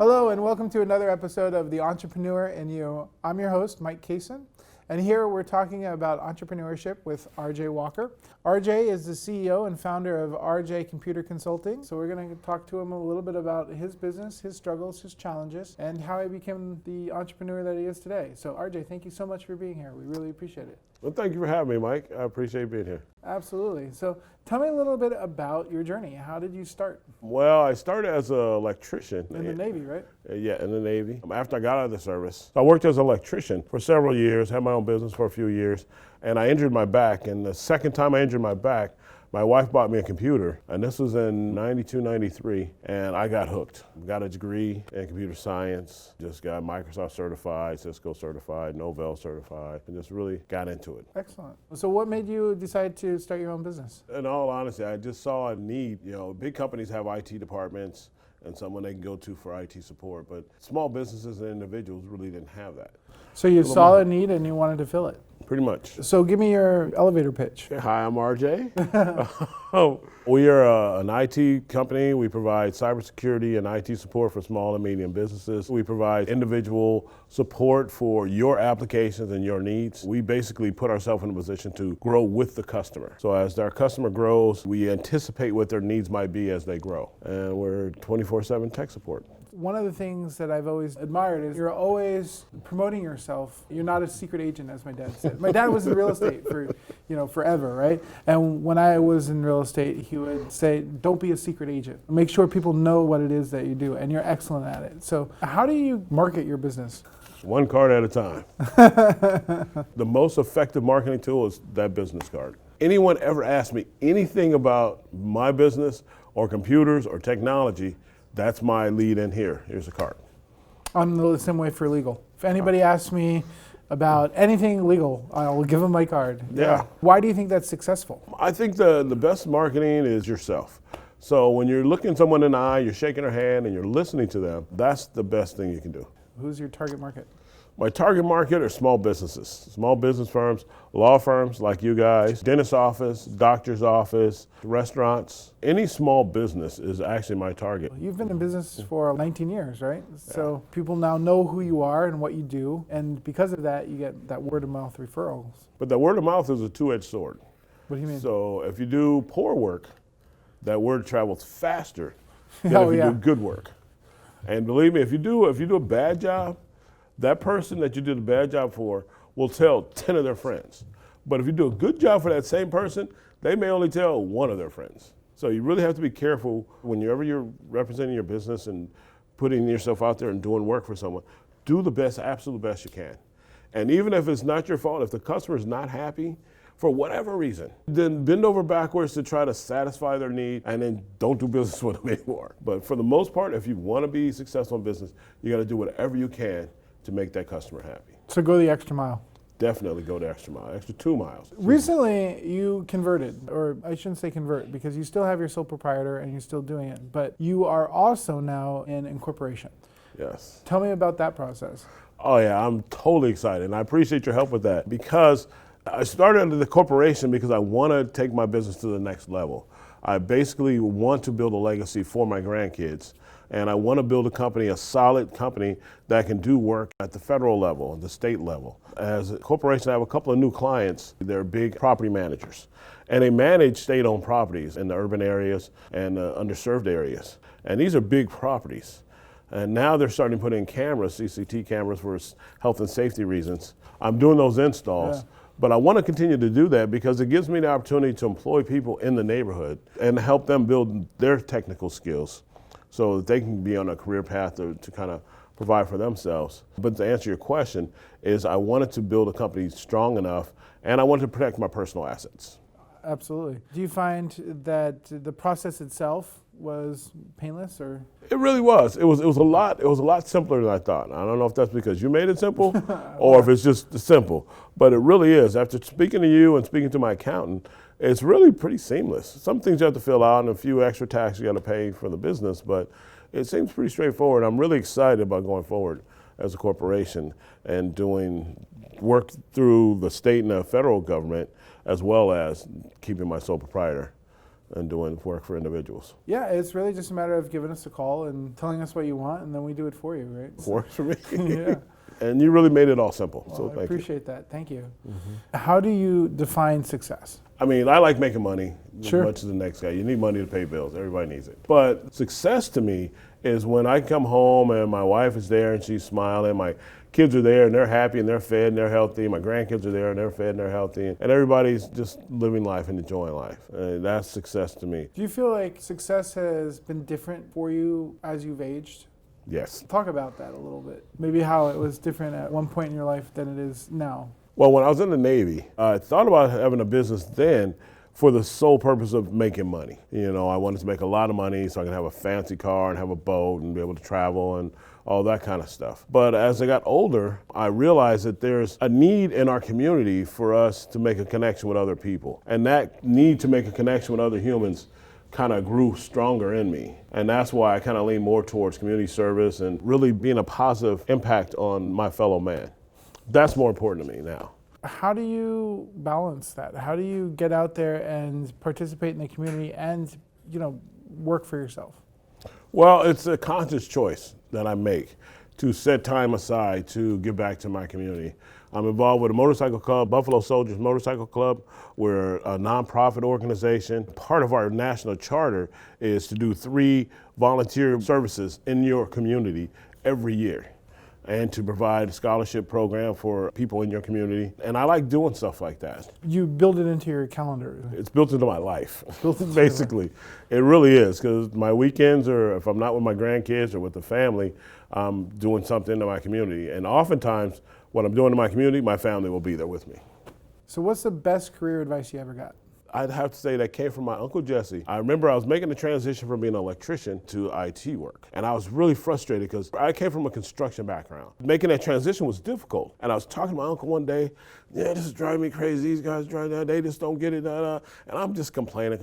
Hello and welcome to another episode of The Entrepreneur and You. I'm your host, Mike Kaysen, and here we're talking about entrepreneurship with RJ Walker. RJ is the CEO and founder of RJ Computer Consulting, so we're going to talk to him a little bit about his business, his struggles, his challenges, and how he became the entrepreneur that he is today. So RJ, thank you so much for being here. We really appreciate it. Well, thank you for having me, Mike. I appreciate being here. Absolutely. So tell me a little bit about your journey. How did you start? Well, I started as an electrician. In the Navy, right? Yeah, in the Navy. After I got out of the service, I worked as an electrician for several years, had my own business for a few years, and I injured my back. And the second time I injured my back, my wife bought me a computer, and this was in 92, 93, and I got hooked. Got a degree in computer science, just got Microsoft certified, Cisco certified, Novell certified, and just really got into it. Excellent. So what made you decide to start your own business? In all honesty, I just saw a need. You know, big companies have IT departments and someone they can go to for IT support, but small businesses and individuals really didn't have that. So you saw a need and you wanted to fill it? Pretty much. So give me your elevator pitch. Hi, I'm RJ. We are an IT company. We provide cybersecurity and IT support for small and medium businesses. We provide individual support for your applications and your needs. We basically put ourselves in a position to grow with the customer. So as our customer grows, we anticipate what their needs might be as they grow. And we're 24/7 tech support. One of the things that I've always admired is you're always promoting yourself. You're not a secret agent, as my dad said. My dad was in real estate for, forever, right? And when I was in real estate, he would say, don't be a secret agent. Make sure people know what it is that you do, and you're excellent at it. So how do you market your business? One card at a time. The most effective marketing tool is that business card. Anyone ever asked me anything about my business or computers or technology, that's my lead in here. Here's a card. I'm the same way for legal. If anybody asks me about anything legal, I'll give them my card. Yeah. Why do you think that's successful? I think the best marketing is yourself. So when you're looking someone in the eye, you're shaking their hand and you're listening to them, that's the best thing you can do. Who's your target market? My target market are small businesses, small business firms, law firms like you guys, dentist office, doctor's office, restaurants. Any small business is actually my target. You've been in business for 19 years, right? Yeah. So people now know who you are and what you do, and because of that, you get that word of mouth referrals. But that word of mouth is a two-edged sword. What do you mean? So if you do poor work, that word travels faster than if you do good work. And believe me, if you do a bad job, that person that you did a bad job for will tell 10 of their friends. But if you do a good job for that same person, they may only tell one of their friends. So you really have to be careful whenever you're representing your business and putting yourself out there and doing work for someone. Do the best, absolute best you can. And even if it's not your fault, if the customer is not happy for whatever reason, then bend over backwards to try to satisfy their need and then don't do business with them anymore. But for the most part, if you want to be successful in business, you got to do whatever you can to make that customer happy. So go the extra mile. Definitely go the extra mile, extra 2 miles. Recently, you converted, or I shouldn't say convert, because you still have your sole proprietor and you're still doing it, but you are also now in incorporation. Yes. Tell me about that process. Oh yeah, I'm totally excited, and I appreciate your help with that, because I started under the corporation because I want to take my business to the next level. I basically want to build a legacy for my grandkids. And I want to build a company, a solid company that can do work at the federal level, the state level. As a corporation, I have a couple of new clients. They're big property managers. And they manage state-owned properties in the urban areas and underserved areas. And these are big properties. And now they're starting to put in cameras, CCTV cameras for health and safety reasons. I'm doing those installs. Yeah. But I want to continue to do that because it gives me the opportunity to employ people in the neighborhood and help them build their technical skills, so that they can be on a career path to kind of provide for themselves. But to answer your question is I wanted to build a company strong enough, and I wanted to protect my personal assets. Absolutely. Do you find that the process itself was painless, or? It really was. It was a lot simpler than I thought. I don't know if that's because you made it simple or if it's just simple, but it really is. After speaking to you and speaking to my accountant, it's really pretty seamless. Some things you have to fill out and a few extra taxes you got to pay for the business, but it seems pretty straightforward. I'm really excited about going forward as a corporation and doing work through the state and the federal government, as well as keeping my sole proprietor and doing work for individuals. Yeah, it's really just a matter of giving us a call and telling us what you want, and then we do it for you, right? Works for me. Yeah. And you really made it all simple. Well, So I thank you. appreciate that. Thank you. How do you define success? I mean, I like making money Sure. as much as the next guy. You need money to pay bills. Everybody needs it. But success to me is when I come home and my wife is there and she's smiling. My kids are there and they're happy and they're fed and they're healthy. My grandkids are there and they're fed and they're healthy. And everybody's just living life and enjoying life. And that's success to me. Do you feel like success has been different for you as you've aged? Yes. Talk about that a little bit. Maybe how it was different at one point in your life than it is now. Well, when I was in the Navy, I thought about having a business then for the sole purpose of making money. You know, I wanted to make a lot of money so I could have a fancy car and have a boat and be able to travel and all that kind of stuff. But as I got older, I realized that there's a need in our community for us to make a connection with other people. And that need to make a connection with other humans kind of grew stronger in me. And that's why I kind of lean more towards community service and really being a positive impact on my fellow man. That's more important to me now. How do you balance that? How do you get out there and participate in the community and, work for yourself? Well, it's a conscious choice that I make to set time aside to give back to my community. I'm involved with a motorcycle club, Buffalo Soldiers Motorcycle Club. We're a nonprofit organization. Part of our national charter is to do 3 volunteer services in your community every year, and to provide a scholarship program for people in your community. And I like doing stuff like that. You build it into your calendar. It's built into my life, Built into basically. It really is, because my weekends, or if I'm not with my grandkids or with the family, I'm doing something in my community. And oftentimes, what I'm doing in my community, my family will be there with me. So what's the best career advice you ever got? I'd have to say that came from my Uncle Jesse. I remember I was making the transition from being an electrician to IT work. And I was really frustrated because I came from a construction background. Making that transition was difficult. And I was talking to my uncle one day, yeah, this is driving me crazy. These guys driving that, they just don't get it. And I'm just complaining.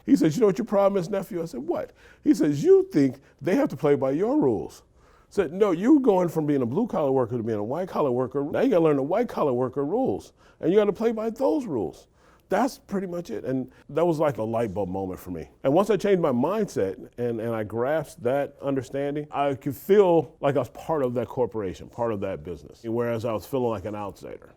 He says, you know what your problem is, nephew? I said, what? He says, you think they have to play by your rules. I said, no, you're going from being a blue-collar worker to being a white-collar worker. Now you gotta learn the white-collar worker rules. And you gotta play by those rules. That's pretty much it. And that was like a light bulb moment for me. And once I changed my mindset and I grasped that understanding, I could feel like I was part of that corporation, part of that business, whereas I was feeling like an outsider.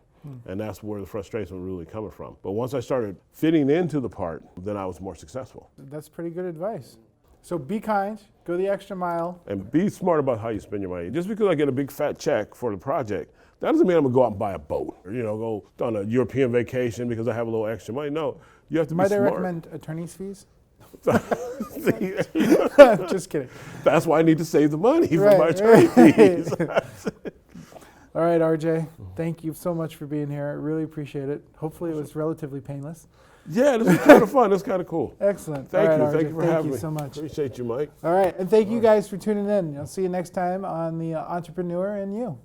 And that's where the frustration was really coming from. But once I started fitting into the part, then I was more successful. That's pretty good advice. So be kind, go the extra mile. And be smart about how you spend your money. Just because I get a big fat check for the project, that doesn't mean I'm gonna go out and buy a boat or go on a European vacation because I have a little extra money. No, you have to be Might I smart. recommend attorney's fees? See, Just kidding. that's why I need to save the money for Right, my attorney fees. All right, RJ, thank you so much for being here. I really appreciate it. Hopefully it was relatively painless. Yeah, this is kind of fun. This is kind of cool. Excellent. Thank All you. right, Thank RJ, you for having me. Thank you so much. Appreciate you, Mike. All right, and thank you guys for tuning in. I'll see you next time on The Entrepreneur and You.